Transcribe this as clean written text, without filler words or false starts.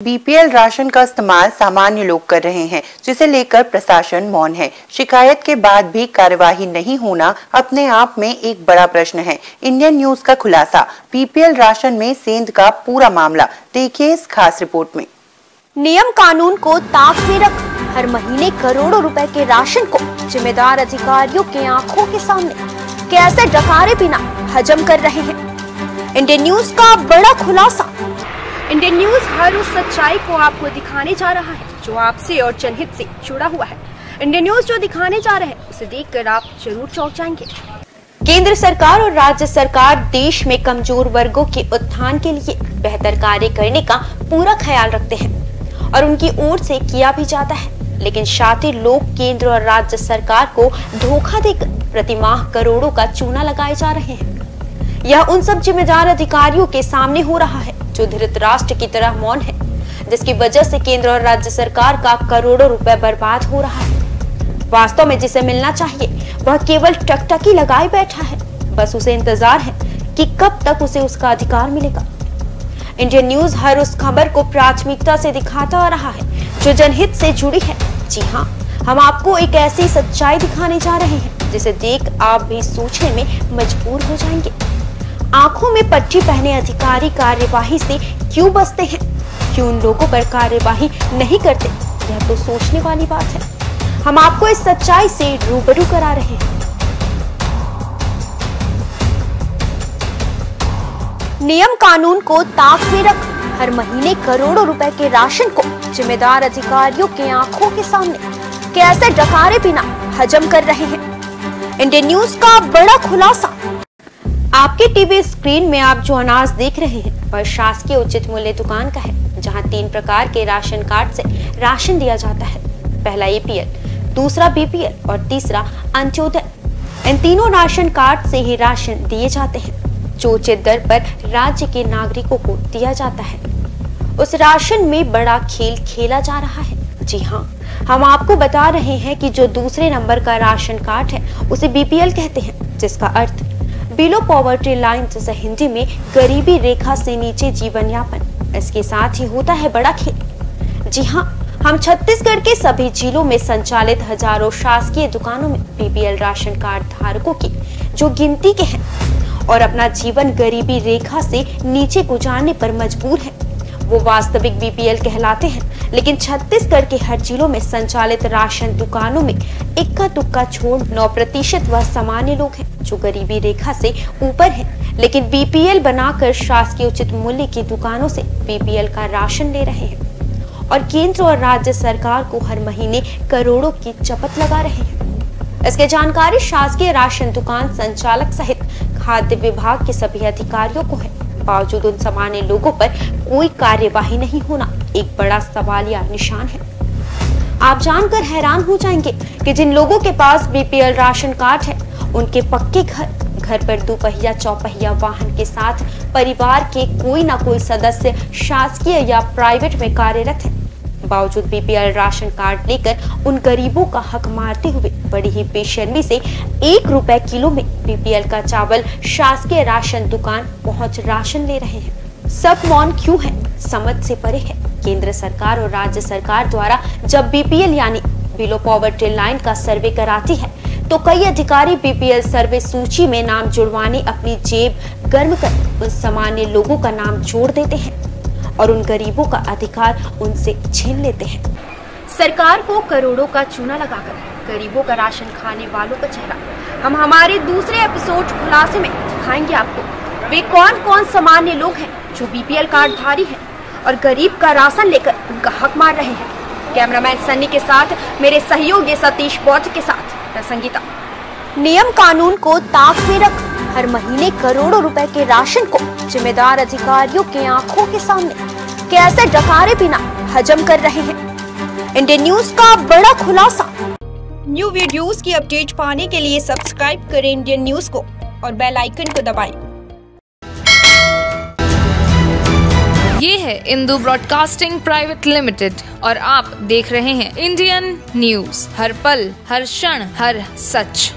BPL ration का इस्तेमाल सामान्य लोग कर रहे हैं, जिसे लेकर प्रशासन मौन है। शिकायत के बाद भी कार्यवाही नहीं होना अपने आप में एक बड़ा प्रश्न है। इंडियन न्यूज का खुलासा, बीपीएल राशन में सेंध का पूरा मामला, देखिए इस खास रिपोर्ट में। नियम कानून को ताक में रख हर महीने करोड़ों रुपए के राशन को जिम्मेदार अधिकारियों के आंखों के सामने कैसे डकारे बिना हजम कर रहे हैं। इंडियन न्यूज का बड़ा खुलासा। इंडियन न्यूज हर उस सच्चाई को आपको दिखाने जा रहा है जो आपसे और जनहित से जुड़ा हुआ है। इंडियन न्यूज जो दिखाने जा रहे हैं उसे देखकर आप जरूर चौंक जाएंगे। केंद्र सरकार और राज्य सरकार देश में कमजोर वर्गों के उत्थान के लिए बेहतर कार्य करने का पूरा ख्याल रखते हैं और उनकी ओर से किया भी जाता है, लेकिन शातिर लोग केंद्र और राज्य सरकार को धोखा देकर प्रतिमाह करोड़ों का चूना लगाए जा रहे हैं। यह उन सब जिम्मेदार अधिकारियों के सामने हो रहा है जो धृतराष्ट्र की तरह मौन है, जिसकी वजह से केंद्र और राज्य सरकार का करोड़ों रुपए बर्बाद हो रहा है। वास्तव में जिसे मिलना चाहिए वह केवल टकटकी लगाए बैठा है, बस उसे इंतजार है कि कब तक उसे उसका अधिकार मिलेगा। इंडियन न्यूज हर उस खबर को प्राथमिकता से दिखाता आ रहा है जो जनहित से जुड़ी है। जी हाँ, हम आपको एक ऐसी सच्चाई दिखाने जा रहे हैं जिसे देख आप भी सोचने में मजबूर हो जाएंगे। आंखों में पट्टी पहने अधिकारी कार्यवाही से क्यों बचते हैं, क्यों उन लोगों पर कार्यवाही नहीं करते, यह तो सोचने वाली बात है। हम आपको इस सच्चाई से रूबरू करा रहे हैं। नियम कानून को ताक में रख हर महीने करोड़ों रुपए के राशन को जिम्मेदार अधिकारियों के आंखों के सामने कैसे डकारे बिना हजम कर रहे हैं। इंडियन न्यूज का बड़ा खुलासा। आपके टीवी स्क्रीन में आप जो अनाज देख रहे हैं वह शासकीय उचित मूल्य दुकान का है, जहां 3 प्रकार के राशन कार्ड से राशन दिया जाता है। पहला एपीएल, दूसरा बीपीएल और तीसरा अंत्योदय। इन तीनों राशन कार्ड से ही राशन दिए जाते हैं जो उचित दर पर राज्य के नागरिकों को दिया जाता है। उस राशन में बड़ा खेल खेला जा रहा है। जी हाँ, हम आपको बता रहे हैं कि जो दूसरे नंबर का राशन कार्ड है उसे बीपीएल कहते हैं, जिसका अर्थ बिलो पॉवर्टी लाइन, जैसे हिंदी में गरीबी रेखा से नीचे जीवन यापन। इसके साथ ही होता है बड़ा खेल। जी हाँ, हम छत्तीसगढ़ के सभी जिलों में संचालित हजारों शासकीय दुकानों में बीपीएल राशन कार्ड धारकों की जो गिनती के हैं और अपना जीवन गरीबी रेखा से नीचे गुजारने पर मजबूर है, वो वास्तविक बीपीएल कहलाते हैं। लेकिन छत्तीसगढ़ के हर जिलों में संचालित राशन दुकानों में इक्का दुक्का छोड़ 9% वह सामान्य लोग हैं जो गरीबी रेखा से ऊपर हैं, लेकिन बीपीएल बनाकर शासकीय उचित मूल्य की दुकानों से बीपीएल का राशन ले रहे हैं और केंद्र और राज्य सरकार को हर महीने करोड़ों की चपत लगा रहे हैं। इसकी जानकारी शासकीय राशन दुकान संचालक सहित खाद्य विभाग के सभी अधिकारियों को है। बावजूद उन सामान्य लोगों पर कोई कार्यवाही नहीं होना एक बड़ा सवालिया निशान है। आप जानकर हैरान हो जाएंगे कि जिन लोगों के पास बीपीएल राशन कार्ड है उनके पक्के घर पर 2 पहिया चौपहिया वाहन के साथ परिवार के कोई ना कोई सदस्य शासकीय या प्राइवेट में कार्यरत है। बावजूद बीपीएल राशन कार्ड लेकर उन गरीबों का हक मारते हुए बड़ी ही बेशर्मी से 1 रुपए किलो में बीपीएल का चावल शासकीय राशन दुकान पहुंच राशन ले रहे हैं। सब मौन क्यों है, समझ से परे है। केंद्र सरकार और राज्य सरकार द्वारा जब बीपीएल यानी बिलो पॉवर्टी लाइन का सर्वे कराती है तो कई अधिकारी बीपीएल सर्वे सूची में नाम जुड़वाने अपनी जेब गर्म कर उन सामान्य लोगों का नाम जोड़ देते हैं और उन गरीबों का अधिकार उनसे छीन लेते हैं। सरकार को करोड़ों का चूना लगाकर गरीबों का राशन खाने वालों का चेहरा हम हमारे दूसरे एपिसोड खुलासे में दिखाएंगे आपको। वे कौन कौन सामान्य लोग हैं जो बीपीएल कार्ड धारी हैं और गरीब का राशन लेकर उनका हक मार रहे हैं। कैमरामैन सन्नी के साथ मेरे सहयोगी सतीश बौद्ध के साथ मैं संगीता। नियम कानून को ताक में रख हर महीने करोड़ों रुपए के राशन को जिम्मेदार अधिकारियों के आंखों के सामने कैसे डकारे बिना हजम कर रहे हैं। इंडियन न्यूज का बड़ा खुलासा। न्यू वीडियोस की अपडेट पाने के लिए सब्सक्राइब करें इंडियन न्यूज को और बेल आइकन को दबाएं। ये है इंदू ब्रॉडकास्टिंग प्राइवेट लिमिटेड और आप देख रहे हैं इंडियन न्यूज, हर पल हर क्षण हर सच।